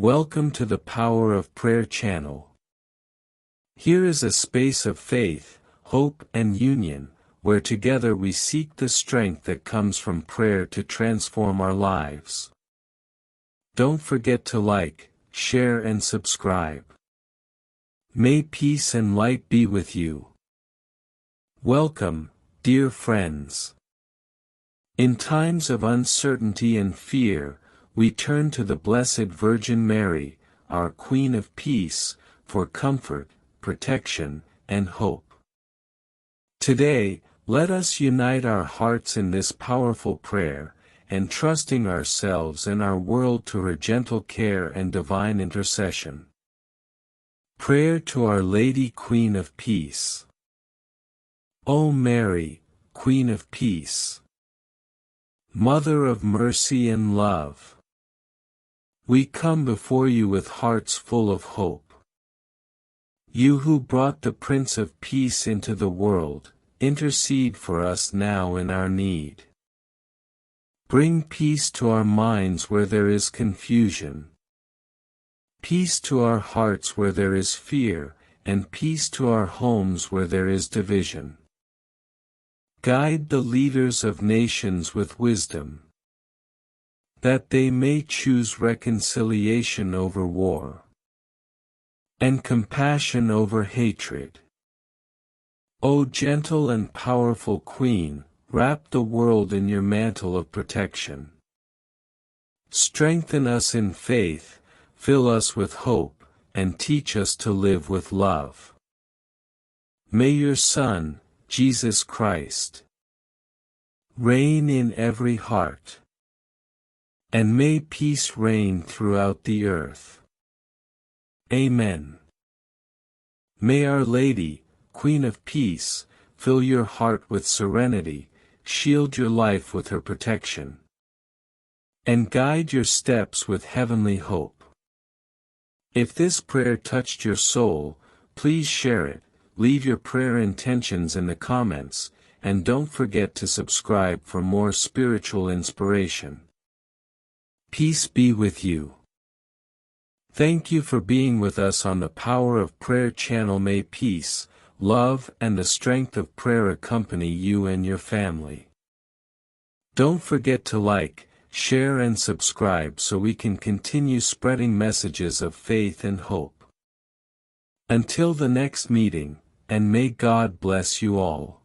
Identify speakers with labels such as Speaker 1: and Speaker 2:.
Speaker 1: Welcome to the Power of Prayer channel. Here is a space of faith, hope and union, where together we seek the strength that comes from prayer to transform our lives. Don't forget to like, share and subscribe. May peace and light be with you. Welcome, dear friends. In times of uncertainty and fear, we turn to the Blessed Virgin Mary, our Queen of Peace, for comfort, protection, and hope. Today, let us unite our hearts in this powerful prayer, entrusting ourselves and our world to her gentle care and divine intercession. Prayer to Our Lady Queen of Peace. O Mary, Queen of Peace, Mother of mercy and love, we come before you with hearts full of hope. You who brought the Prince of Peace into the world, intercede for us now in our need. Bring peace to our minds where there is confusion, peace to our hearts where there is fear, and peace to our homes where there is division. Guide the leaders of nations with wisdom, that they may choose reconciliation over war, and compassion over hatred. O gentle and powerful Queen, wrap the world in your mantle of protection. Strengthen us in faith, fill us with hope, and teach us to live with love. May your Son, Jesus Christ, reign in every heart, and may peace reign throughout the earth. Amen. May Our Lady, Queen of Peace, fill your heart with serenity, shield your life with her protection, and guide your steps with heavenly hope. If this prayer touched your soul, please share it, leave your prayer intentions in the comments, and don't forget to subscribe for more spiritual inspiration. Peace be with you. Thank you for being with us on the Power of Prayer channel. May peace, love and the strength of prayer accompany you and your family. Don't forget to like, share and subscribe so we can continue spreading messages of faith and hope. Until the next meeting, and may God bless you all.